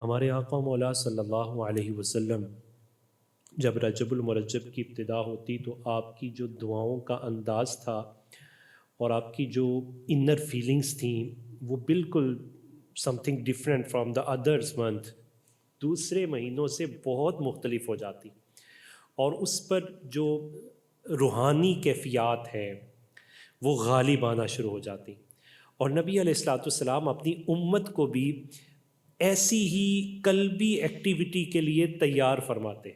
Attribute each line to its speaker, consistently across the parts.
Speaker 1: ہمارے آقا مولا صلی اللہ علیہ وسلم جب رجب المرجب کی ابتدا ہوتی تو آپ کی جو دعاؤں کا انداز تھا اور آپ کی جو انر فیلنگز تھیں وہ بالکل some thing different from the others month, دوسرے مہینوں سے بہت مختلف ہو جاتی، اور اس پر جو روحانی کیفیات ہیں وہ غالب آنا شروع ہو جاتی، اور نبی علیہ الصلوۃ والسلام اپنی امت کو بھی ایسی ہی قلبی ایکٹیویٹی کے لیے تیار فرماتے،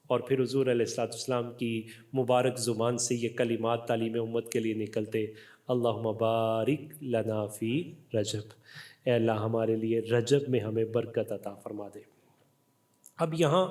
Speaker 1: اور پھر حضور علیہ الصلوۃ والسلام کی مبارک زبان سے یہ کلمات تعلیم امت کے لیے نکلتے، اللہم بارک لنا فی رجب، اے اللہ ہمارے لیے رجب میں ہمیں برکت عطا فرما دے۔ اب یہاں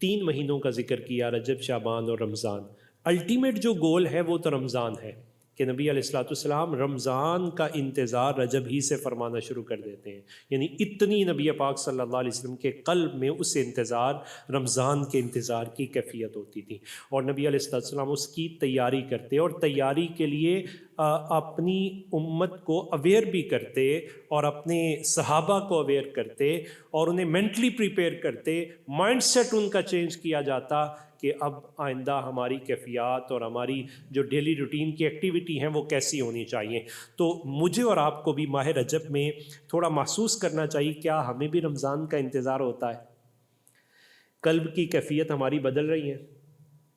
Speaker 1: 3 مہینوں کا ذکر کیا، رجب، شعبان اور رمضان۔ الٹیمیٹ جو گول ہے وہ تو رمضان ہے کہ نبی علیہ الصلوۃ والسلام رمضان کا انتظار رجب ہی سے فرمانا شروع کر دیتے ہیں، یعنی اتنی نبی پاک صلی اللہ علیہ وسلم کے قلب میں اس انتظار، رمضان کے انتظار کی کیفیت ہوتی تھی، اور نبی علیہ الصلوۃ والسلام اس کی تیاری کرتے، اور تیاری کے لیے اپنی امت کو اویئر بھی کرتے اور اپنے صحابہ کو اویئر کرتے اور انہیں مینٹلی پریپیئر کرتے، مائنڈ سیٹ ان کا چینج کیا جاتا کہ اب آئندہ ہماری کیفیات اور ہماری جو ڈیلی روٹین کی ایکٹیویٹی ہیں وہ کیسی ہونی چاہیے۔ تو مجھے اور آپ کو بھی ماہ رجب میں تھوڑا محسوس کرنا چاہیے، کیا ہمیں بھی رمضان کا انتظار ہوتا ہے؟ قلب کی کیفیت ہماری بدل رہی ہے،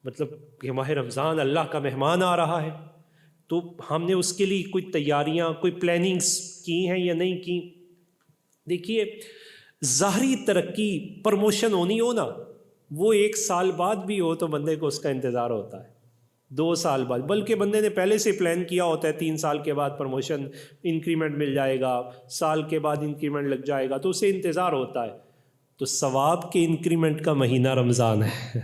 Speaker 1: مطلب کہ ماہ رمضان اللہ کا مہمان آ رہا ہے، تو ہم نے اس کے لیے کوئی تیاریاں، کوئی پلاننگز کی ہیں یا نہیں کی؟ دیکھیے، ظاہری ترقی، پروموشن ہونی ہو نا، وہ 1 سال بعد بھی ہو تو بندے کو اس کا انتظار ہوتا ہے، 2 سال بعد، بلکہ بندے نے پہلے سے پلان کیا ہوتا ہے 3 سال کے بعد پروموشن، انکریمنٹ مل جائے گا، سال کے بعد انکریمنٹ لگ جائے گا، تو اسے انتظار ہوتا ہے۔ تو ثواب کے انکریمنٹ کا مہینہ رمضان ہے،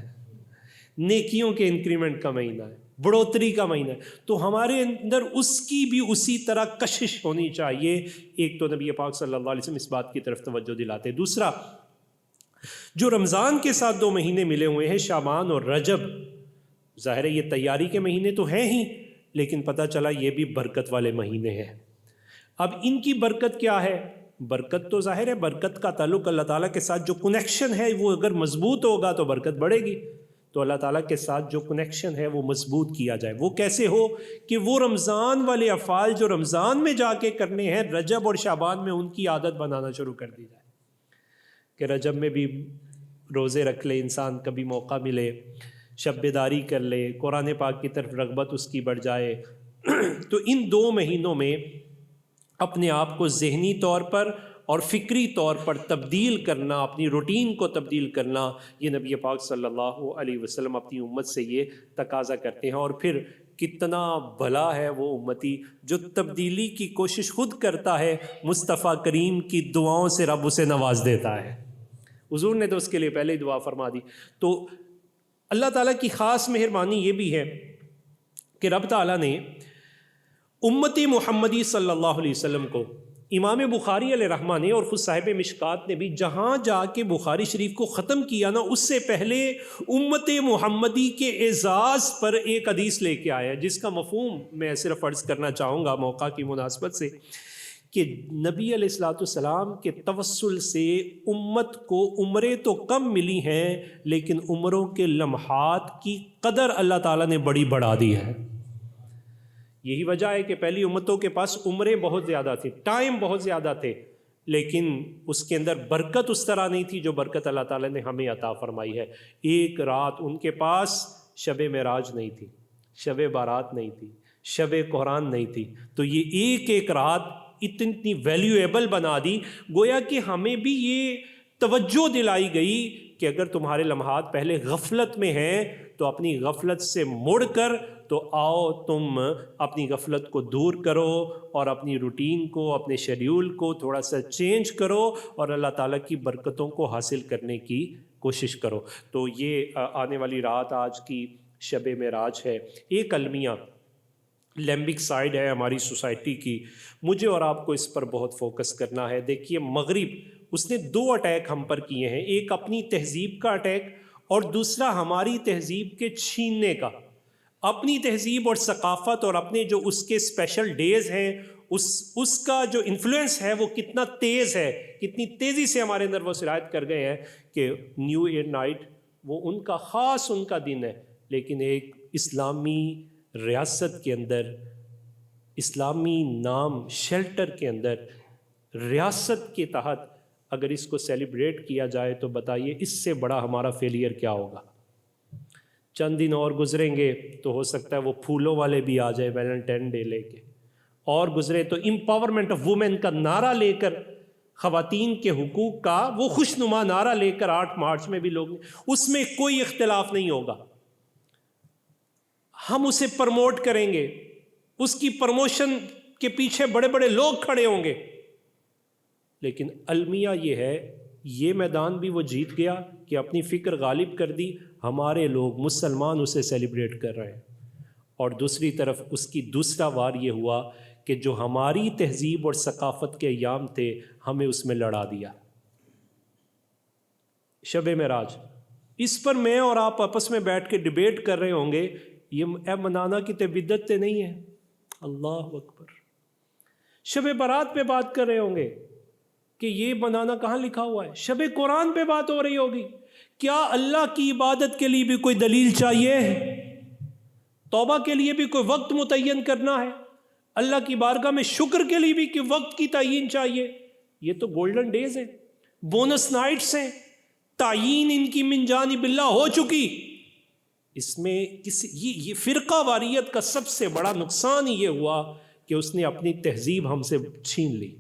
Speaker 1: نیکیوں کے انکریمنٹ کا مہینہ ہے، بڑھوتری کا مہینہ ہے، تو ہمارے اندر اس کی بھی اسی طرح کشش ہونی چاہیے۔ ایک تو نبی پاک صلی اللہ علیہ وسلم اس بات کی طرف توجہ دلاتے۔ دوسرا، جو رمضان کے ساتھ 2 مہینے ملے ہوئے ہیں، شعبان اور رجب، ظاہر ہے یہ تیاری کے مہینے تو ہیں ہی، لیکن پتہ چلا یہ بھی برکت والے مہینے ہیں۔ اب ان کی برکت کیا ہے؟ برکت تو ظاہر ہے، برکت کا تعلق اللہ تعالیٰ کے ساتھ جو کنیکشن ہے وہ اگر مضبوط ہوگا تو برکت بڑھے گی، تو اللہ تعالیٰ کے ساتھ جو کنیکشن ہے وہ مضبوط کیا جائے۔ وہ کیسے ہو؟ کہ وہ رمضان والے افعال جو رمضان میں جا کے کرنے ہیں، رجب اور شعبان میں ان کی عادت بنانا شروع کر دی جائے، کہ رجب میں بھی روزے رکھ لے انسان، کبھی موقع ملے شب بیداری کر لے، قرآن پاک کی طرف رغبت اس کی بڑھ جائے۔ تو ان 2 مہینوں میں اپنے آپ کو ذہنی طور پر اور فکری طور پر تبدیل کرنا، اپنی روٹین کو تبدیل کرنا، یہ نبی پاک صلی اللہ علیہ وسلم اپنی امت سے یہ تقاضا کرتے ہیں۔ اور پھر کتنا بھلا ہے وہ امتی جو تبدیلی کی کوشش خود کرتا ہے، مصطفیٰ کریم کی دعاؤں سے رب اسے نواز دیتا ہے۔ حضور نے تو اس کے لیے پہلے ہی دعا فرما دی۔ تو اللہ تعالیٰ کی خاص مہربانی یہ بھی ہے کہ رب تعالیٰ نے امت محمدی صلی اللہ علیہ وسلم کو، امام بخاری علیہ رحمہ نے اور خود صاحب مشکات نے بھی جہاں جا کے بخاری شریف کو ختم کیا نا، اس سے پہلے امت محمدی کے اعزاز پر ایک حدیث لے کے آیا، جس کا مفہوم میں صرف عرض کرنا چاہوں گا موقع کی مناسبت سے، کہ نبی علیہ الصلوۃ والسلام کے توسل سے امت کو عمریں تو کم ملی ہیں، لیکن عمروں کے لمحات کی قدر اللہ تعالیٰ نے بڑی بڑھا دی ہے۔ یہی وجہ ہے کہ پہلی امتوں کے پاس عمریں بہت زیادہ تھیں، ٹائم بہت زیادہ تھے، لیکن اس کے اندر برکت اس طرح نہیں تھی جو برکت اللہ تعالیٰ نے ہمیں عطا فرمائی ہے۔ ایک رات ان کے پاس شب معراج نہیں تھی، شب بارات نہیں تھی، شب قرآن نہیں تھی، تو یہ ایک ایک رات اتنی ویلیویبل بنا دی، گویا کہ ہمیں بھی یہ توجہ دلائی گئی کہ اگر تمہارے لمحات پہلے غفلت میں ہیں تو اپنی غفلت سے مڑ کر تو آؤ تم اپنی غفلت کو دور کرو اور اپنی روٹین کو، اپنے شیڈیول کو تھوڑا سا چینج کرو اور اللہ تعالیٰ کی برکتوں کو حاصل کرنے کی کوشش کرو۔ تو یہ آنے والی رات آج کی شب معراج ہے۔ ایک المیہ لیمبک سائیڈ ہے ہماری سوسائٹی کی، مجھے اور آپ کو اس پر بہت فوکس کرنا ہے۔ دیکھیے، مغرب اس نے 2 اٹیک ہم پر کیے ہیں، ایک اپنی تہذیب کا اٹیک اور دوسرا ہماری تہذیب کے چھیننے کا۔ اپنی تہذیب اور ثقافت اور اپنے جو اس کے اسپیشل ڈیز ہیں اس کا جو انفلوئنس ہے وہ کتنا تیز ہے، کتنی تیزی سے ہمارے اندر وہ سرایت کر گئے ہیں کہ نیو ایئر نائٹ وہ ان کا خاص ان کا دن ہے، لیکن ایک اسلامی ریاست کے اندر، اسلامی نام شیلٹر کے اندر، ریاست کے تحت اگر اس کو سیلیبریٹ کیا جائے تو بتائیے اس سے بڑا ہمارا فیلئر کیا ہوگا؟ چند دن اور گزریں گے تو ہو سکتا ہے وہ پھولوں والے بھی آ جائے ویلنٹائن ڈے لے کے، اور گزرے تو امپاورمنٹ آف وومن کا نعرہ لے کر، خواتین کے حقوق کا وہ خوش نما نعرہ لے کر 8 مارچ میں بھی لوگ، اس میں کوئی اختلاف نہیں ہوگا، ہم اسے پرموٹ کریں گے، اس کی پرموشن کے پیچھے بڑے بڑے لوگ کھڑے ہوں گے، لیکن المیہ یہ ہے، یہ میدان بھی وہ جیت گیا کہ اپنی فکر غالب کر دی، ہمارے لوگ مسلمان اسے سیلیبریٹ کر رہے ہیں، اور دوسری طرف اس کی دوسرا وار یہ ہوا کہ جو ہماری تہذیب اور ثقافت کے ایام تھے ہمیں اس میں لڑا دیا۔ شب معراج، اس پر میں اور آپ آپس میں بیٹھ کے ڈیبیٹ کر رہے ہوں گے، یہ منانا کی بدعت نہیں ہے، اللہ اکبر۔ شب برات پہ بات کر رہے ہوں گے کہ یہ منانا کہاں لکھا ہوا ہے، شب قرآن پہ بات ہو رہی ہوگی، کیا اللہ کی عبادت کے لیے بھی کوئی دلیل چاہیے؟ توبہ کے لیے بھی کوئی وقت متعین کرنا ہے؟ اللہ کی بارگاہ میں شکر کے لیے بھی کہ وقت کی تعیین چاہیے؟ یہ تو گولڈن ڈیز ہیں، بونس نائٹس ہیں، تعیین ان کی من جانب اللہ ہو چکی۔ اس میں یہ فرقہ واریت کا سب سے بڑا نقصان یہ ہوا کہ اس نے اپنی تہذیب ہم سے چھین لی،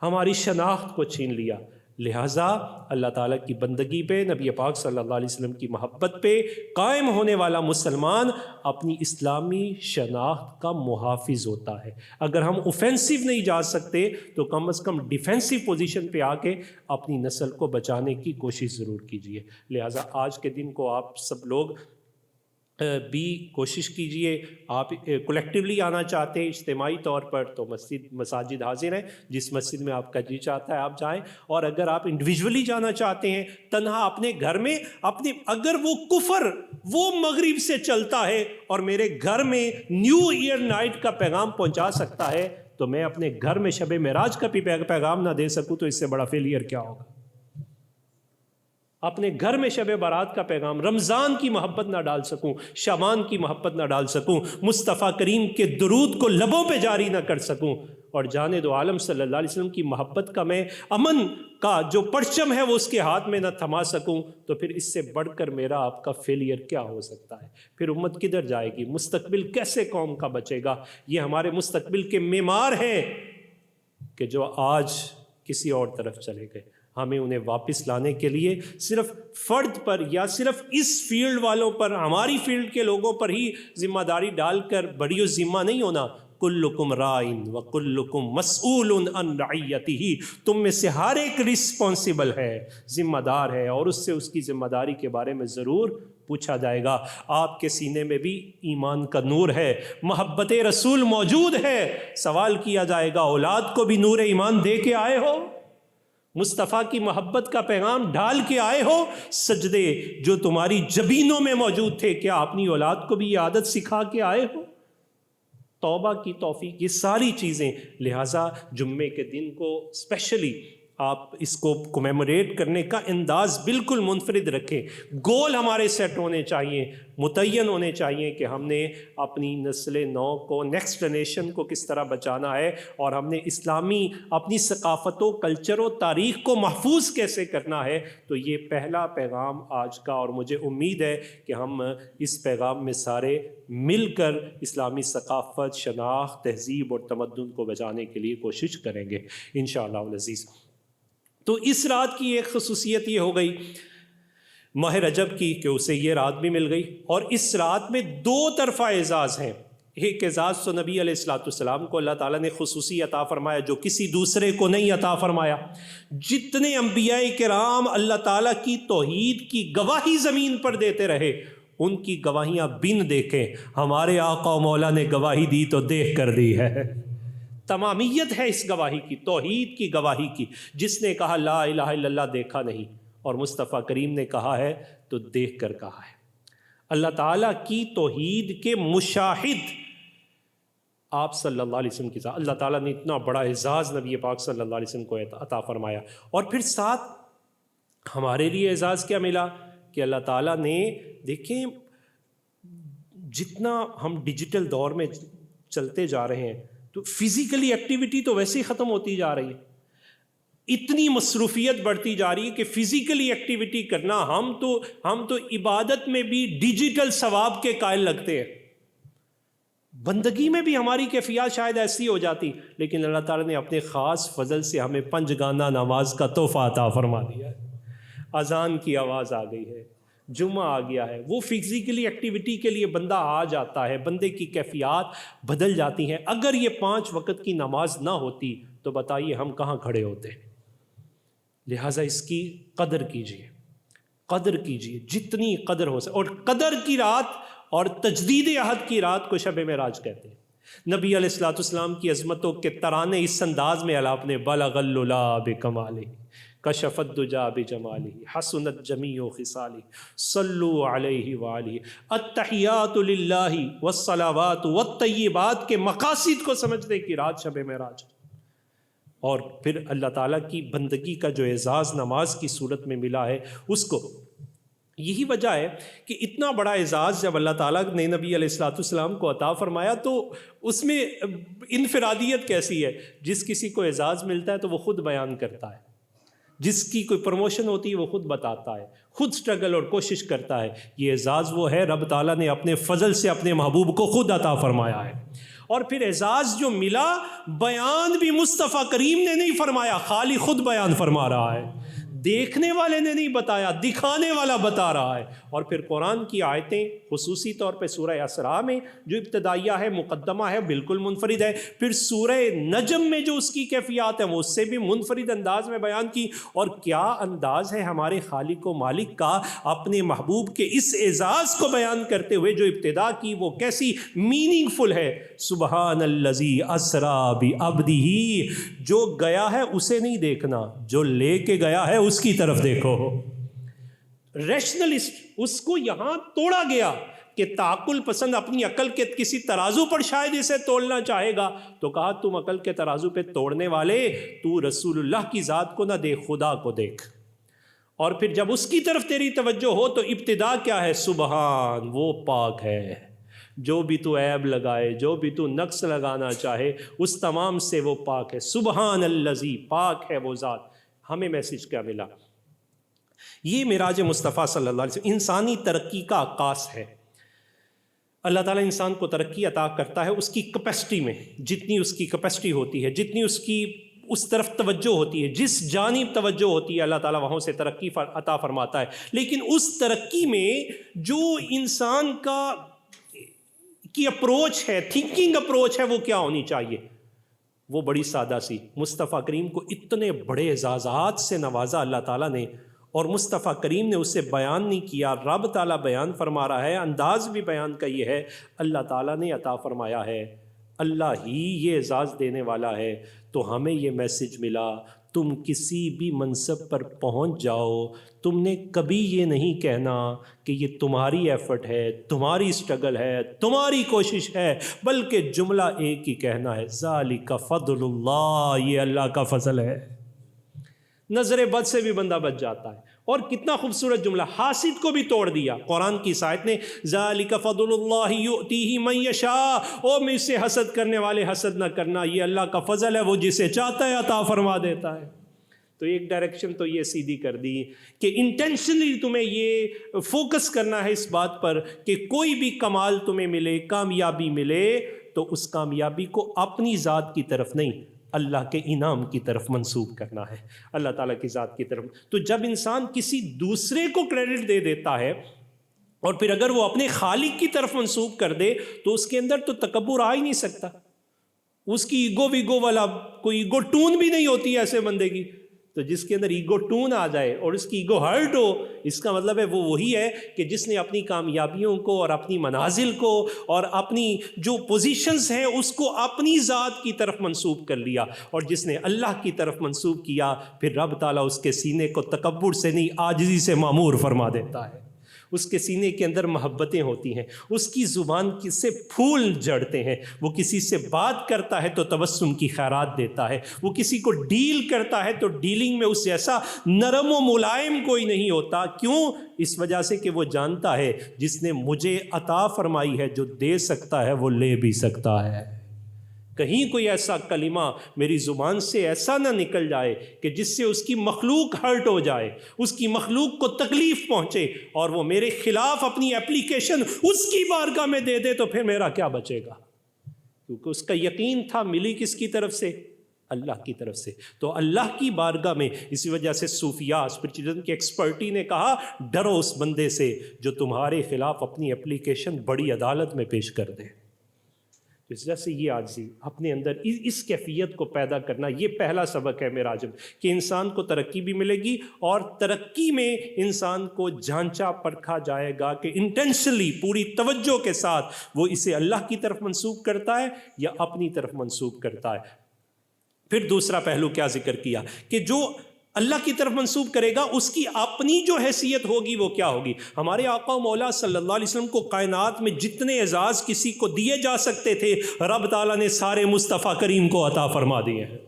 Speaker 1: ہماری شناخت کو چھین لیا۔ لہٰذا اللہ تعالیٰ کی بندگی پہ، نبی پاک صلی اللہ علیہ وسلم کی محبت پہ قائم ہونے والا مسلمان اپنی اسلامی شناخت کا محافظ ہوتا ہے۔ اگر ہم اوفینسو نہیں جا سکتے تو کم از کم ڈیفینسو پوزیشن پہ آ کے اپنی نسل کو بچانے کی کوشش ضرور کیجیے۔ لہٰذا آج کے دن کو آپ سب لوگ بھی کوشش کیجئے، آپ کولیکٹیولی آنا چاہتے ہیں اجتماعی طور پر تو مساجد حاضر ہیں، جس مسجد میں آپ کا جی چاہتا ہے آپ جائیں، اور اگر آپ انڈیویجولی جانا چاہتے ہیں تنہا اپنے گھر میں، اگر وہ کفر وہ مغرب سے چلتا ہے اور میرے گھر میں نیو ایئر نائٹ کا پیغام پہنچا سکتا ہے تو میں اپنے گھر میں شب معراج کا بھی پیغام نہ دے سکوں تو اس سے بڑا فیلئر کیا ہوگا؟ اپنے گھر میں شب برات کا پیغام، رمضان کی محبت نہ ڈال سکوں، شعبان کی محبت نہ ڈال سکوں، مصطفیٰ کریم کے درود کو لبوں پہ جاری نہ کر سکوں، اور جانے دو عالم صلی اللہ علیہ وسلم کی محبت کا میں امن کا جو پرچم ہے وہ اس کے ہاتھ میں نہ تھما سکوں، تو پھر اس سے بڑھ کر میرا آپ کا فیلئر کیا ہو سکتا ہے؟ پھر امت کدھر جائے گی؟ مستقبل کیسے قوم کا بچے گا؟ یہ ہمارے مستقبل کے معمار ہیں کہ جو آج کسی اور طرف چلے گئے۔ ہمیں انہیں واپس لانے کے لیے صرف فرد پر یا صرف اس فیلڈ والوں پر، ہماری فیلڈ کے لوگوں پر ہی ذمہ داری ڈال کر بڑی و ذمہ نہیں ہونا۔ کلکم رائن وکلکم مسئول عن رعیتہ، تم میں سے ہر ایک رسپانسبل ہے، ذمہ دار ہے، اور اس سے اس کی ذمہ داری کے بارے میں ضرور پوچھا جائے گا۔ آپ کے سینے میں بھی ایمان کا نور ہے، محبت رسول موجود ہے، سوال کیا جائے گا اولاد کو بھی نور ایمان دے کے آئے ہو؟ مصطفیٰ کی محبت کا پیغام ڈال کے آئے ہو؟ سجدے جو تمہاری جبینوں میں موجود تھے کیا اپنی اولاد کو بھی یہ عادت سکھا کے آئے ہو؟ توبہ کی توفیق، یہ ساری چیزیں، لہٰذا جمعے کے دن کو اسپیشلی آپ اس کو کومیموریٹ کرنے کا انداز بالکل منفرد رکھیں۔ گول ہمارے سیٹ ہونے چاہیے، متعین ہونے چاہیے کہ ہم نے اپنی نسل نو کو، نیکسٹ جنریشن کو کس طرح بچانا ہے، اور ہم نے اسلامی اپنی ثقافت و کلچر و تاریخ کو محفوظ کیسے کرنا ہے۔ تو یہ پہلا پیغام آج کا، اور مجھے امید ہے کہ ہم اس پیغام میں سارے مل کر اسلامی ثقافت، شناخت، تہذیب اور تمدن کو بچانے کے لیے کوشش کریں گے انشاءاللہ العزیز۔ تو اس رات کی ایک خصوصیت یہ ہو گئی ماہ رجب کی کہ اسے یہ رات بھی مل گئی، اور اس رات میں 2 طرفہ اعزاز ہیں۔ ایک اعزاز تو نبی علیہ الصلوۃ والسلام کو اللہ تعالیٰ نے خصوصی عطا فرمایا جو کسی دوسرے کو نہیں عطا فرمایا۔ جتنے انبیاء کرام اللہ تعالیٰ کی توحید کی گواہی زمین پر دیتے رہے، ان کی گواہیاں بن دیکھیں، ہمارے آقا و مولا نے گواہی دی تو دیکھ کر دی ہے۔ تمامیت ہے اس گواہی کی، توحید کی گواہی کی۔ جس نے کہا لا الہ الا اللہ دیکھا نہیں، اور مصطفیٰ کریم نے کہا ہے تو دیکھ کر کہا ہے۔ اللہ تعالیٰ کی توحید کے مشاہد آپ صلی اللہ علیہ وسلم کے ساتھ اللہ تعالیٰ نے اتنا بڑا اعزاز نبی پاک صلی اللہ علیہ وسلم کو عطا فرمایا. اور پھر ساتھ ہمارے لیے اعزاز کیا ملا کہ اللہ تعالیٰ نے، دیکھیں جتنا ہم ڈیجیٹل دور میں چلتے جا رہے ہیں تو فزیکلی ایکٹیویٹی تو ویسے ہی ختم ہوتی جا رہی ہے. اتنی مصروفیت بڑھتی جا رہی ہے کہ فزیکلی ایکٹیویٹی کرنا، ہم تو عبادت میں بھی ڈیجیٹل ثواب کے قائل لگتے ہیں. بندگی میں بھی ہماری کیفیات شاید ایسی ہو جاتی، لیکن اللہ تعالیٰ نے اپنے خاص فضل سے ہمیں 5 گانا نماز کا تحفہ عطا فرما دیا ہے. اذان کی آواز آ گئی ہے، جمعہ آ گیا ہے. وہ فزیکلی ایکٹیویٹی کے لیے بندہ آ جاتا ہے، بندے کی کیفیات بدل جاتی ہیں. اگر یہ 5 وقت کی نماز نہ ہوتی تو بتائیے ہم کہاں کھڑے ہوتے. لہٰذا اس کی قدر کیجیے، قدر کیجیے جتنی قدر ہو سکے. اور قدر کی رات اور تجدید عہد کی رات کو شب معراج کہتے ہیں. نبی علیہ الصلوۃ والسلام کی عظمتوں کے ترانے اس انداز میں آپ نے بلغ العلا بکمالہ کشف الدجی بجمالہ حسنت جمیع خصالہ صلوا علیہ وآلہ. التحیات للہ والصلوات والطیبات کے مقاصد کو سمجھنے کی رات شب معراج. اور پھر اللہ تعالیٰ کی بندگی کا جو اعزاز نماز کی صورت میں ملا ہے اس کو، یہی وجہ ہے کہ اتنا بڑا اعزاز جب اللہ تعالیٰ نے نبی علیہ الصلوۃ والسلام کو عطا فرمایا تو اس میں انفرادیت کیسی ہے. جس کسی کو اعزاز ملتا ہے تو وہ خود بیان کرتا ہے، جس کی کوئی پروموشن ہوتی ہے وہ خود بتاتا ہے، خود سٹرگل اور کوشش کرتا ہے. یہ اعزاز وہ ہے رب تعالیٰ نے اپنے فضل سے اپنے محبوب کو خود عطا فرمایا ہے. اور پھر اعزاز جو ملا بیان بھی مصطفیٰ کریم نے نہیں فرمایا، خالی خود بیان فرما رہا ہے. دیکھنے والے نے نہیں بتایا، دکھانے والا بتا رہا ہے. اور پھر قرآن کی آیتیں خصوصی طور پہ سورہ اسراء میں جو ابتدائیہ ہے، مقدمہ ہے، بالکل منفرد ہے. پھر سورہ نجم میں جو اس کی کیفیات ہیں وہ اس سے بھی منفرد انداز میں بیان کی. اور کیا انداز ہے ہمارے خالق و مالک کا اپنے محبوب کے اس اعزاز کو بیان کرتے ہوئے. جو ابتدا کی وہ کیسی میننگ فل ہے. سبحان الذی اسری بعبدہ، جو گیا ہے اسے نہیں دیکھنا، جو لے کے گیا ہے اس کی طرف دیکھو. ریشنلسٹ اس کو یہاں توڑا گیا کہ تعقل پسند اپنی عقل کے کسی ترازو پر شاید اسے تولنا چاہے گا، تو کہا تم عقل کے ترازو پہ توڑنے والے تو رسول اللہ کی ذات کو نہ دیکھ، خدا کو دیکھ. اور پھر جب اس کی طرف تیری توجہ ہو تو ابتدا کیا ہے؟ سبحان، وہ پاک ہے. جو بھی تو عیب لگائے، جو بھی تو نقص لگانا چاہے، اس تمام سے وہ پاک ہے. سبحان الذی، پاک ہے وہ ذات. ہمیں میسج کیا ملا؟ یہ معراج مصطفیٰ صلی اللہ علیہ وسلم انسانی ترقی کا عکاس ہے. اللہ تعالیٰ انسان کو ترقی عطا کرتا ہے اس کی کیپیسٹی میں، جتنی اس کی کیپیسٹی ہوتی ہے، جتنی اس کی اس طرف توجہ ہوتی ہے، جس جانب توجہ ہوتی ہے اللہ تعالیٰ وہاں سے ترقی عطا فرماتا ہے. لیکن اس ترقی میں جو انسان کی اپروچ ہے، تھنکنگ اپروچ ہے، وہ کیا ہونی چاہیے؟ وہ بڑی سادہ سی. مصطفیٰ کریم کو اتنے بڑے اعزازات سے نوازا اللہ تعالیٰ نے، اور مصطفیٰ کریم نے اس سے بیان نہیں کیا، رب تعالیٰ بیان فرما رہا ہے. انداز بھی بیان کا یہ ہے، اللہ تعالیٰ نے عطا فرمایا ہے، اللہ ہی یہ اعزاز دینے والا ہے. تو ہمیں یہ میسج ملا، تم کسی بھی منصب پر پہنچ جاؤ، تم نے کبھی یہ نہیں کہنا کہ یہ تمہاری ایفرٹ ہے، تمہاری سٹرگل ہے، تمہاری کوشش ہے، بلکہ جملہ ایک ہی کہنا ہے، ذالک فضل اللہ، یہ اللہ کا فضل ہے. نظر بد سے بھی بندہ بچ جاتا ہے. اور کتنا خوبصورت جملہ، حاسد کو بھی توڑ دیا. قرآن کی اس آیت نے ذالک فضل اللہ یؤتیہ من یشاء، او مجھ سے حسد کرنے والے حسد نہ کرنا، یہ اللہ کا فضل ہے، وہ جسے چاہتا ہے عطا فرما دیتا ہے. تو ایک ڈائریکشن تو یہ سیدھی کر دی کہ انٹینشنلی تمہیں یہ فوکس کرنا ہے اس بات پر کہ کوئی بھی کمال تمہیں ملے، کامیابی ملے، تو اس کامیابی کو اپنی ذات کی طرف نہیں، اللہ کے انعام کی طرف منسوب کرنا ہے، اللہ تعالیٰ کی ذات کی طرف. تو جب انسان کسی دوسرے کو کریڈٹ دے دیتا ہے اور پھر اگر وہ اپنے خالق کی طرف منسوب کر دے تو اس کے اندر تو تکبر آ ہی نہیں سکتا. اس کی ایگو ویگو والا کوئی ایگو ٹون بھی نہیں ہوتی ہے ایسے بندے کی. تو جس کے اندر ایگو ٹون آ جائے اور اس کی ایگو ہرٹ ہو، اس کا مطلب ہے وہ وہی ہے کہ جس نے اپنی کامیابیوں کو اور اپنی منازل کو اور اپنی جو پوزیشنز ہیں اس کو اپنی ذات کی طرف منسوب کر لیا. اور جس نے اللہ کی طرف منسوب کیا، پھر رب تعالیٰ اس کے سینے کو تکبر سے نہیں عاجزی سے معمور فرما دیتا ہے. اس کے سینے کے اندر محبتیں ہوتی ہیں، اس کی زبان سے پھول جڑتے ہیں، وہ کسی سے بات کرتا ہے تو تبسم کی خیرات دیتا ہے، وہ کسی کو ڈیل کرتا ہے تو ڈیلنگ میں اس جیسا نرم و ملائم کوئی نہیں ہوتا۔ کیوں؟ اس وجہ سے کہ وہ جانتا ہے جس نے مجھے عطا فرمائی ہے، جو دے سکتا ہے وہ لے بھی سکتا ہے۔ کہیں کوئی ایسا کلمہ میری زبان سے ایسا نہ نکل جائے کہ جس سے اس کی مخلوق ہرٹ ہو جائے، اس کی مخلوق کو تکلیف پہنچے اور وہ میرے خلاف اپنی اپلیکیشن اس کی بارگاہ میں دے دے، تو پھر میرا کیا بچے گا؟ کیونکہ اس کا یقین تھا ملی کس کی طرف سے؟ اللہ کی طرف سے۔ تو اللہ کی بارگاہ میں، اسی وجہ سے صوفیاء اسپرچولیزم کے ایکسپرٹی نے کہا ڈرو اس بندے سے جو تمہارے خلاف اپنی اپلیکیشن بڑی عدالت میں پیش کر دے۔ اس وجہ سے یہ عاجزی اپنے اندر اس کیفیت کو پیدا کرنا، یہ پہلا سبق ہے معراجم، کہ انسان کو ترقی بھی ملے گی اور ترقی میں انسان کو جانچا پرکھا جائے گا کہ انٹینشنلی پوری توجہ کے ساتھ وہ اسے اللہ کی طرف منسوب کرتا ہے یا اپنی طرف منسوب کرتا ہے۔ پھر دوسرا پہلو کیا ذکر کیا کہ جو اللہ کی طرف منسوب کرے گا اس کی اپنی جو حیثیت ہوگی وہ کیا ہوگی۔ ہمارے آقا و مولا صلی اللہ علیہ وسلم کو کائنات میں جتنے اعزاز کسی کو دیے جا سکتے تھے رب تعالیٰ نے سارے مصطفیٰ کریم کو عطا فرما دیے ہیں،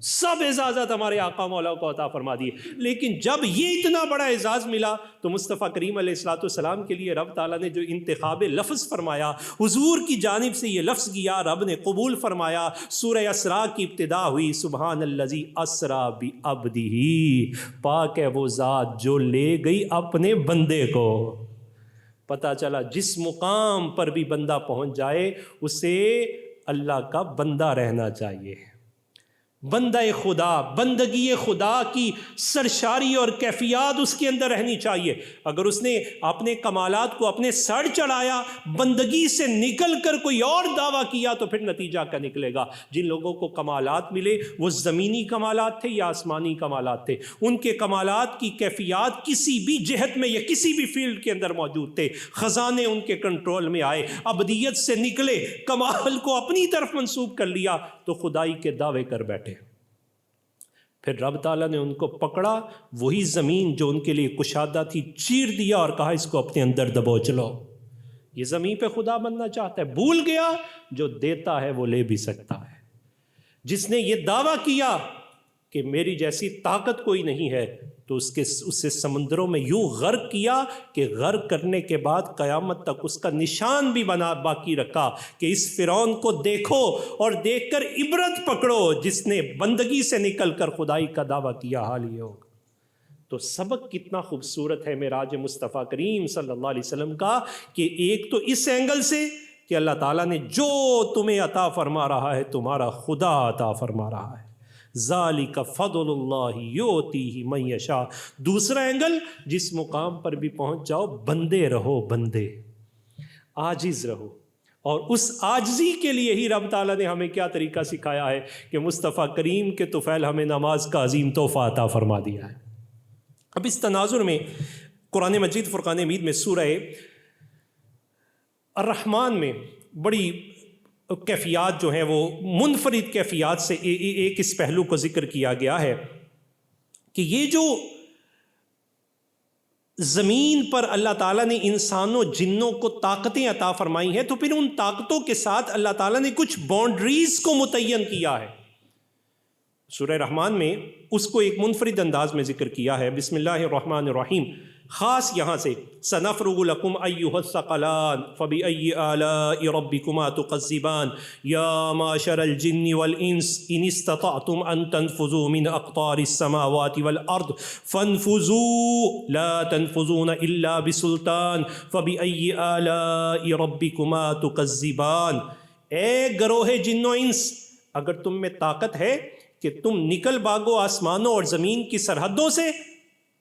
Speaker 1: سب اعزازات ہمارے آقا مولا کو عطا فرما دیے۔ لیکن جب یہ اتنا بڑا اعزاز ملا تو مصطفیٰ کریم علیہ السلام کے لیے رب تعالیٰ نے جو انتخاب لفظ فرمایا، حضور کی جانب سے یہ لفظ گیا، رب نے قبول فرمایا۔ سورہ اسراء کی ابتدا ہوئی سبحان الذی اسریٰ بعبدہ، پاک ہے وہ ذات جو لے گئی اپنے بندے کو۔ پتہ چلا جس مقام پر بھی بندہ پہنچ جائے اسے اللہ کا بندہ رہنا چاہیے، بندہ خدا، بندگی خدا کی سرشاری اور کیفیات اس کے اندر رہنی چاہیے۔ اگر اس نے اپنے کمالات کو اپنے سر چڑھایا، بندگی سے نکل کر کوئی اور دعویٰ کیا تو پھر نتیجہ کیا نکلے گا؟ جن لوگوں کو کمالات ملے وہ زمینی کمالات تھے یا آسمانی کمالات تھے؟ ان کے کمالات کی کیفیات کسی بھی جہت میں یا کسی بھی فیلڈ کے اندر موجود تھے، خزانے ان کے کنٹرول میں آئے، ابدیت سے نکلے، کمال کو اپنی طرف منسوب کر لیا تو خدائی کے دعوے کر بیٹھے۔ پھر رب تعالیٰ نے ان کو پکڑا، وہی زمین جو ان کے لیے کشادہ تھی چیر دیا اور کہا اس کو اپنے اندر دبوچ لو۔ یہ زمین پہ خدا بننا چاہتا ہے، بھول گیا جو دیتا ہے وہ لے بھی سکتا ہے۔ جس نے یہ دعویٰ کیا کہ میری جیسی طاقت کوئی نہیں ہے تو اسے سمندروں میں یوں غرق کیا کہ غرق کرنے کے بعد قیامت تک اس کا نشان بھی بنا باقی رکھا کہ اس فرعون کو دیکھو اور دیکھ کر عبرت پکڑو، جس نے بندگی سے نکل کر خدائی کا دعویٰ کیا، حال یہ ہوگا۔ تو سبق کتنا خوبصورت ہے معراج مصطفیٰ کریم صلی اللہ علیہ وسلم کا، کہ ایک تو اس اینگل سے کہ اللہ تعالیٰ نے جو تمہیں عطا فرما رہا ہے تمہارا خدا عطا فرما رہا ہے، ذالک فضل اللہ یؤتیہ من یشاء۔ دوسرا اینگل، جس مقام پر بھی پہنچ جاؤ بندے رہو، بندے عاجز رہو، اور اس عاجزی کے لیے ہی رب تعالیٰ نے ہمیں کیا طریقہ سکھایا ہے کہ مصطفیٰ کریم کے طفیل ہمیں نماز کا عظیم تحفہ عطا فرما دیا ہے۔ اب اس تناظر میں قرآن مجید فرقان حمید میں سورہ الرحمن میں بڑی کیفیات جو ہیں وہ منفرد کیفیات سے ایک اس پہلو کو ذکر کیا گیا ہے کہ یہ جو زمین پر اللہ تعالیٰ نے انسانوں جنوں کو طاقتیں عطا فرمائی ہیں، تو پھر ان طاقتوں کے ساتھ اللہ تعالیٰ نے کچھ باؤنڈریز کو متعین کیا ہے۔ سورہ رحمان میں اس کو ایک منفرد انداز میں ذکر کیا ہے۔ بسم اللہ الرحمن الرحیم، خاص یہاں سے سنفرغ لکم ایھا الثقلان فبأی آلاء ربکما تکذبان یا معشر الجن والانس ان استطعتم ان تنفذوا من اقطار السماوات والارض فانفذوا لا تنفذون الا بسلطان فبأی آلاء ربکما تکذبان۔ اے گروہ جن و انس، اگر تم میں طاقت ہے کہ تم نکل بھاگو آسمانوں اور زمین کی سرحدوں سے،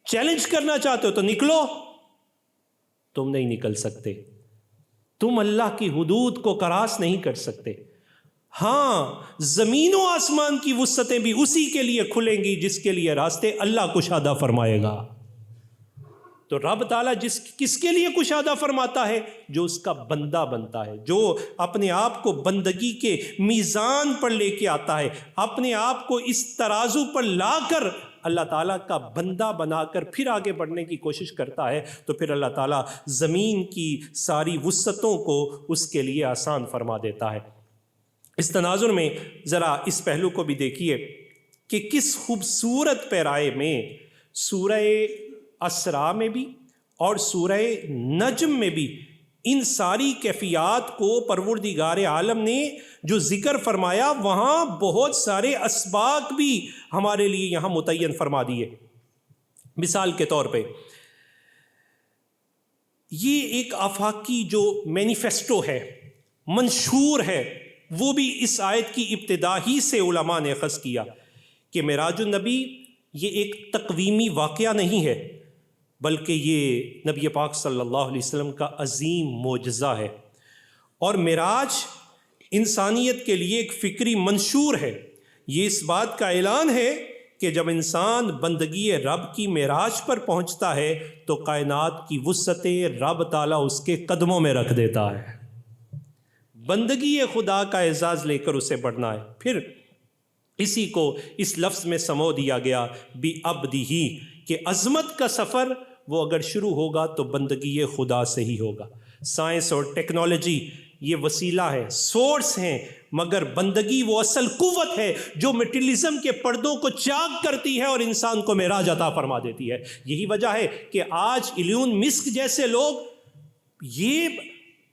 Speaker 1: چیلنج کرنا چاہتے ہو تو نکلو، تم نہیں نکل سکتے، تم اللہ کی حدود کو کراس نہیں کر سکتے۔ ہاں، زمین و آسمان کی وسعتیں بھی اسی کے لیے کھلیں گی جس کے لیے راستے اللہ کشادہ فرمائے گا۔ تو رب تعالیٰ کس کے لیے کشادہ فرماتا ہے؟ جو اس کا بندہ بنتا ہے، جو اپنے آپ کو بندگی کے میزان پر لے کے آتا ہے، اپنے آپ کو اس ترازو پر لا کر اللہ تعالیٰ کا بندہ بنا کر پھر آگے بڑھنے کی کوشش کرتا ہے تو پھر اللہ تعالیٰ زمین کی ساری وسعتوں کو اس کے لیے آسان فرما دیتا ہے۔ اس تناظر میں ذرا اس پہلو کو بھی دیکھیے کہ کس خوبصورت پیرائے میں سورہ اسراء میں بھی اور سورہ نجم میں بھی ان ساری کیفیات کو پروردگار عالم نے جو ذکر فرمایا وہاں بہت سارے اسباق بھی ہمارے لیے یہاں متعین فرما دیے۔ مثال کے طور پہ یہ ایک آفاقی جو مینیفیسٹو ہے، منشور ہے، وہ بھی اس آیت کی ابتدا ہی سے علماء نے اخذ کیا کہ معراج النبی یہ ایک تقویمی واقعہ نہیں ہے بلکہ یہ نبی پاک صلی اللہ علیہ وسلم کا عظیم معجزہ ہے، اور معراج انسانیت کے لیے ایک فکری منشور ہے۔ یہ اس بات کا اعلان ہے کہ جب انسان بندگی رب کی معراج پر پہنچتا ہے تو کائنات کی وسعتیں رب تعالیٰ اس کے قدموں میں رکھ دیتا ہے۔ بندگی خدا کا اعزاز لے کر اسے بڑھنا ہے۔ پھر اسی کو اس لفظ میں سمو دیا گیا بِعَبْدِهِ کہ عظمت کا سفر وہ اگر شروع ہوگا تو بندگی خدا سے ہی ہوگا۔ سائنس اور ٹیکنالوجی یہ وسیلہ ہے، سورس ہیں، مگر بندگی وہ اصل قوت ہے جو میٹیریلزم کے پردوں کو چاک کرتی ہے اور انسان کو معراج عطا فرما دیتی ہے۔ یہی وجہ ہے کہ آج ایلون مسک جیسے لوگ یہ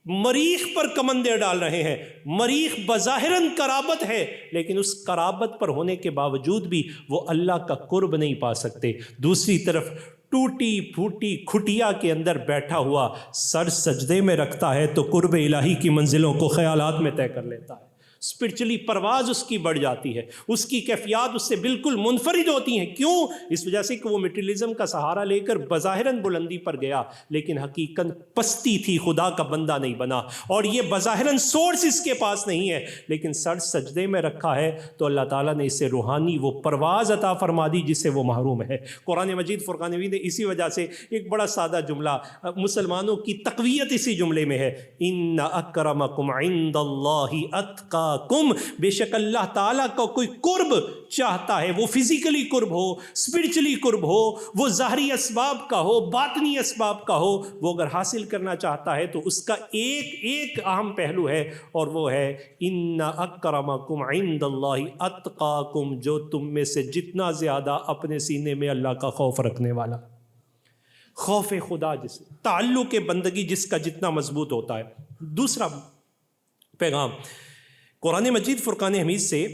Speaker 1: مریخ پر کمندیں ڈال رہے ہیں۔ مریخ بظاہراً قرابت ہے لیکن اس قرابت پر ہونے کے باوجود بھی وہ اللہ کا قرب نہیں پا سکتے۔ دوسری طرف ٹوٹی پھوٹی کھٹیا کے اندر بیٹھا ہوا سر سجدے میں رکھتا ہے تو قرب الہی کی منزلوں کو خیالات میں طے کر لیتا ہے۔ اسپرچولی پرواز اس کی بڑھ جاتی ہے، اس کی کیفیات اس سے بالکل منفرد ہوتی ہیں۔ کیوں؟ اس وجہ سے کہ وہ میٹیریلزم کا سہارا لے کر بظاہراً بلندی پر گیا لیکن حقیقت پستی تھی، خدا کا بندہ نہیں بنا۔ اور یہ بظاہراً سورس اس کے پاس نہیں ہے لیکن سر سجدے میں رکھا ہے تو اللہ تعالیٰ نے اسے روحانی وہ پرواز عطا فرما دی جس سے وہ محروم ہے۔ قرآن مجید فرقان حمید نے اسی وجہ سے ایک بڑا سادہ جملہ، مسلمانوں کی تقویت اسی جملے میں ہے، ان اکرمکم عند اللہ اتقاکم، بے شک اللہ تعالیٰ کا کوئی قرب چاہتا ہے، وہ فزیکلی قرب ہو، اسپرچولی قرب ہو، وہ ظاہری اسباب کا ہو، باطنی اسباب کا ہو، وہ اگر حاصل کرنا چاہتا ہے تو اس کا ایک ایک اہم پہلو ہے اور وہ ہے ان اکرمکم عند اللہ اتقاکم، جو تم میں سے جتنا زیادہ اپنے سینے میں اللہ کا خوف رکھنے والا، خوف خدا جس تعلق بندگی جس کا جتنا مضبوط ہوتا ہے۔ دوسرا پیغام قرآن مجید فرقان حمید سے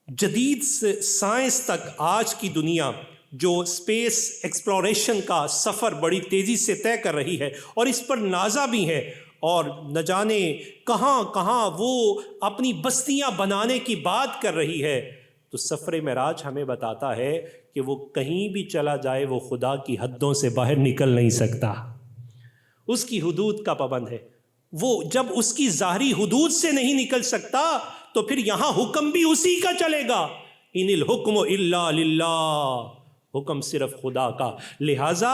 Speaker 1: جدید سائنس تک آج کی دنیا جو اسپیس ایکسپلوریشن کا سفر بڑی تیزی سے طے کر رہی ہے اور اس پر نازا بھی ہے اور نہ جانے کہاں کہاں وہ اپنی بستیاں بنانے کی بات کر رہی ہے، تو سفر معراج ہمیں بتاتا ہے کہ وہ کہیں بھی چلا جائے وہ خدا کی حدوں سے باہر نکل نہیں سکتا، اس کی حدود کا پابند ہے۔ وہ جب اس کی ظاہری حدود سے نہیں نکل سکتا تو پھر یہاں حکم بھی اسی کا چلے گا، ان الحکم الا للہ، حکم صرف خدا کا۔ لہٰذا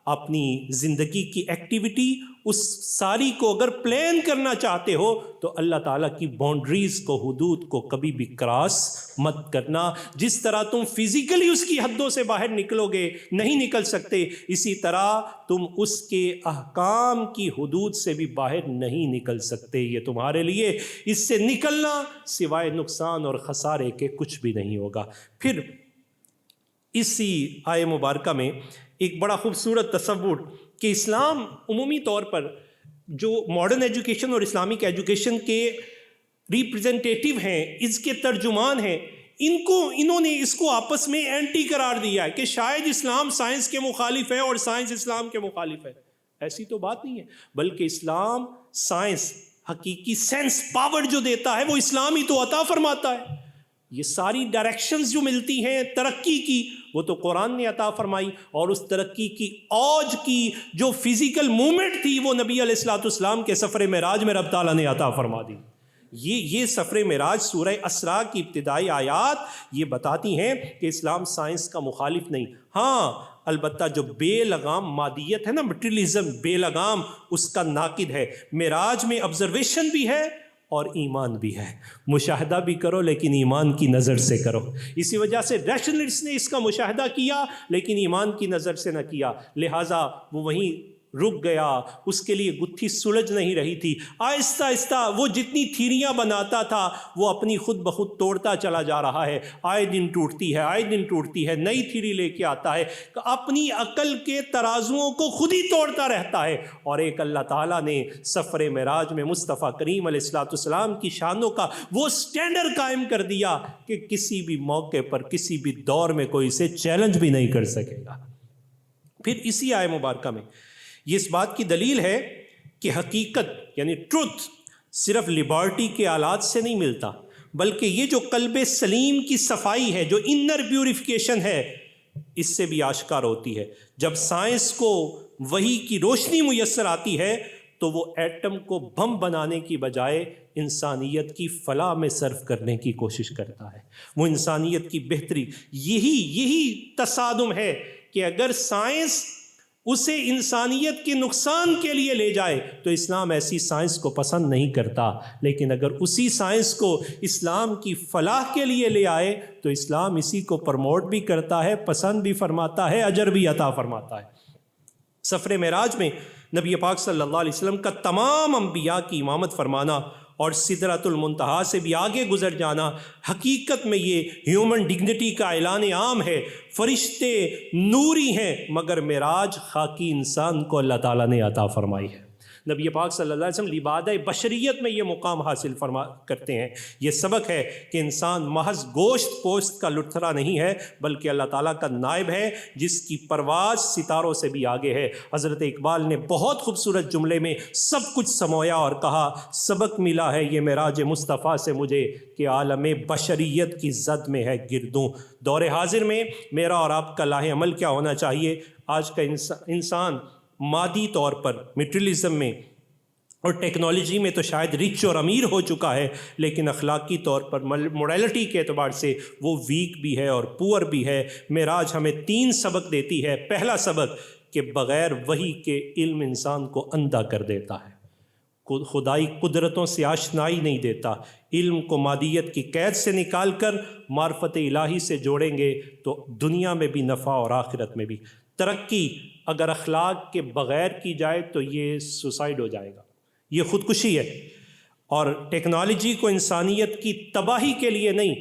Speaker 1: اپنی زندگی کی ایکٹیویٹی اس ساری کو اگر پلان کرنا چاہتے ہو تو اللہ تعالیٰ کی باؤنڈریز کو، حدود کو کبھی بھی کراس مت کرنا۔ جس طرح تم فزیکلی اس کی حدوں سے باہر نکلو گے، نہیں نکل سکتے، اسی طرح تم اس کے احکام کی حدود سے بھی باہر نہیں نکل سکتے۔ یہ تمہارے لیے اس سے نکلنا سوائے نقصان اور خسارے کے کچھ بھی نہیں ہوگا۔ پھر اسی آیہ مبارکہ میں ایک بڑا خوبصورت تصور کہ اسلام عمومی طور پر جو ماڈرن ایجوکیشن اور اسلامک ایجوکیشن کے ریپرزنٹیٹیو ہیں، اس کے ترجمان ہیں، انہوں نے اس کو آپس میں اینٹی قرار دیا ہے کہ شاید اسلام سائنس کے مخالف ہے اور سائنس اسلام کے مخالف ہے۔ ایسی تو بات نہیں ہے، بلکہ اسلام سائنس حقیقی سینس پاور جو دیتا ہے وہ اسلام ہی تو عطا فرماتا ہے۔ یہ ساری ڈائریکشنز جو ملتی ہیں ترقی کی وہ تو قرآن نے عطا فرمائی، اور اس ترقی کی اوج کی جو فزیکل موومنٹ تھی وہ نبی علیہ الصلوۃ والسلام کے سفر معراج میں رب تعالیٰ نے عطا فرما دی۔ یہ سفر معراج سورہ اسراء کی ابتدائی آیات یہ بتاتی ہیں کہ اسلام سائنس کا مخالف نہیں، ہاں البتہ جو بے لگام مادیت ہے نا، مٹیریلزم بے لگام، اس کا ناقد ہے۔ معراج میں آبزرویشن بھی ہے اور ایمان بھی ہے۔ مشاہدہ بھی کرو لیکن ایمان کی نظر سے کرو۔ اسی وجہ سے ریشنلسٹ نے اس کا مشاہدہ کیا لیکن ایمان کی نظر سے نہ کیا، لہٰذا وہ وہیں رک گیا، اس کے لیے گتھی سلجھ نہیں رہی تھی۔ آہستہ آہستہ وہ جتنی تھیریاں بناتا تھا وہ اپنی خود بخود توڑتا چلا جا رہا ہے، آئے دن ٹوٹتی ہے، آئے دن ٹوٹتی ہے، نئی تھیری لے کے آتا ہے، اپنی عقل کے ترازوؤں کو خود ہی توڑتا رہتا ہے۔ اور ایک اللہ تعالیٰ نے سفر معراج میں مصطفیٰ کریم علیہ الصلوۃ والسلام کی شانوں کا وہ سٹینڈرڈ قائم کر دیا کہ کسی بھی موقع پر کسی بھی دور میں کوئی اسے چیلنج بھی نہیں کر سکے گا۔ پھر اسی آیہ مبارکہ میں یہ اس بات کی دلیل ہے کہ حقیقت یعنی ٹروتھ صرف لیبارٹی کے آلات سے نہیں ملتا، بلکہ یہ جو قلب سلیم کی صفائی ہے، جو انر پیوریفیکیشن ہے، اس سے بھی آشکار ہوتی ہے۔ جب سائنس کو وحی کی روشنی میسر آتی ہے تو وہ ایٹم کو بم بنانے کی بجائے انسانیت کی فلاح میں صرف کرنے کی کوشش کرتا ہے، وہ انسانیت کی بہتری۔ یہی تصادم ہے کہ اگر سائنس اسے انسانیت کے نقصان کے لیے لے جائے تو اسلام ایسی سائنس کو پسند نہیں کرتا، لیکن اگر اسی سائنس کو اسلام کی فلاح کے لیے لے آئے تو اسلام اسی کو پروموٹ بھی کرتا ہے، پسند بھی فرماتا ہے، اجر بھی عطا فرماتا ہے۔ سفر معراج میں نبی پاک صلی اللہ علیہ وسلم کا تمام انبیاء کی امامت فرمانا اور سدرۃ المنتہا سے بھی آگے گزر جانا، حقیقت میں یہ ہیومن ڈگنیٹی کا اعلان عام ہے۔ فرشتے نوری ہیں مگر معراج خاکی انسان کو اللہ تعالیٰ نے عطا فرمائی ہے۔ نبی پاک صلی اللہ علیہ وسلم لبادہ بشریت میں یہ مقام حاصل کرتے ہیں۔ یہ سبق ہے کہ انسان محض گوشت پوست کا لتھڑا نہیں ہے بلکہ اللہ تعالیٰ کا نائب ہے جس کی پرواز ستاروں سے بھی آگے ہے۔ حضرت اقبال نے بہت خوبصورت جملے میں سب کچھ سمویا اور کہا، سبق ملا ہے یہ معراج مصطفیٰ سے مجھے کہ عالم بشریت کی زد میں ہے گردوں۔ دور حاضر میں میرا اور آپ کا لاہ عمل کیا ہونا چاہیے؟ آج کا انسان مادی طور پر میٹریلزم میں اور ٹیکنالوجی میں تو شاید رچ اور امیر ہو چکا ہے، لیکن اخلاقی طور پر موریلٹی کے اعتبار سے وہ ویک بھی ہے اور پور بھی ہے۔ معراج ہمیں 3 سبق دیتی ہے۔ پہلا سبق کہ بغیر وحی کے علم انسان کو اندھا کر دیتا ہے، خدائی قدرتوں سے آشنائی نہیں دیتا۔ علم کو مادیت کی قید سے نکال کر معرفت الہی سے جوڑیں گے تو دنیا میں بھی نفع اور آخرت میں بھی ترقی۔ اگر اخلاق کے بغیر کی جائے تو یہ سوسائڈ ہو جائے گا، یہ خودکشی ہے۔ اور ٹیکنالوجی کو انسانیت کی تباہی کے لیے نہیں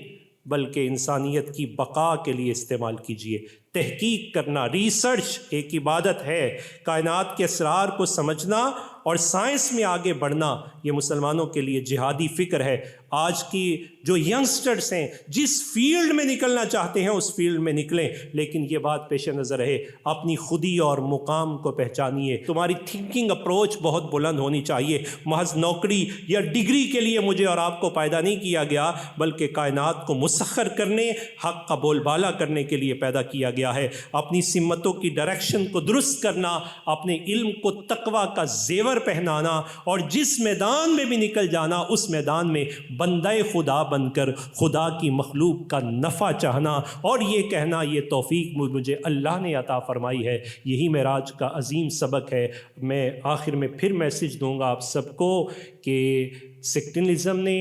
Speaker 1: بلکہ انسانیت کی بقا کے لیے استعمال کیجیے۔ تحقیق کرنا، ریسرچ ایک عبادت ہے۔ کائنات کے اسرار کو سمجھنا اور سائنس میں آگے بڑھنا یہ مسلمانوں کے لیے جہادی فکر ہے۔ آج کی جو ینگسٹرز ہیں جس فیلڈ میں نکلنا چاہتے ہیں اس فیلڈ میں نکلیں، لیکن یہ بات پیش نظر رہے اپنی خودی اور مقام کو پہچانیے۔ تمہاری تھنکنگ اپروچ بہت بلند ہونی چاہیے۔ محض نوکری یا ڈگری کے لیے مجھے اور آپ کو پیدا نہیں کیا گیا بلکہ کائنات کو مسخر کرنے، حق کا بول بالا کرنے کے لیے پیدا کیا گیا ہے۔ اپنی سمتوں کی ڈائریکشن کو درست کرنا، اپنے علم کو تقوی کا زیور پہنانا اور جس میدان میں بھی نکل جانا اس میدان میں بندہ خدا بن کر خدا کی مخلوق کا نفع چاہنا اور یہ کہنا یہ توفیق مجھے اللہ نے عطا فرمائی ہے۔ یہی معراج کا عظیم سبق ہے۔ میں آخر میں پھر میسج دوں گا آپ سب کو کہ سیکٹرلزم نے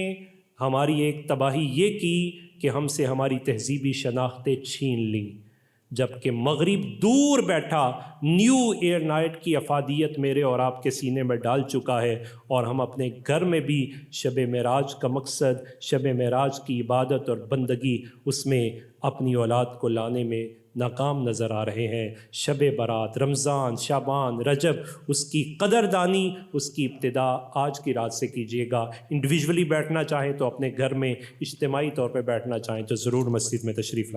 Speaker 1: ہماری ایک تباہی یہ کی کہ ہم سے ہماری تہذیبی شناختیں چھین لیں، جبکہ مغرب دور بیٹھا نیو ایئر نائٹ کی افادیت میرے اور آپ کے سینے میں ڈال چکا ہے، اور ہم اپنے گھر میں بھی شب معراج کا مقصد، شب معراج کی عبادت اور بندگی، اس میں اپنی اولاد کو لانے میں ناکام نظر آ رہے ہیں۔ شب برات، رمضان، شعبان، رجب، اس کی قدردانی، اس کی ابتدا آج کی رات سے کیجیے گا۔ انڈیویجولی بیٹھنا چاہیں تو اپنے گھر میں، اجتماعی طور پہ بیٹھنا چاہیں تو ضرور مسجد میں تشریف لائیں۔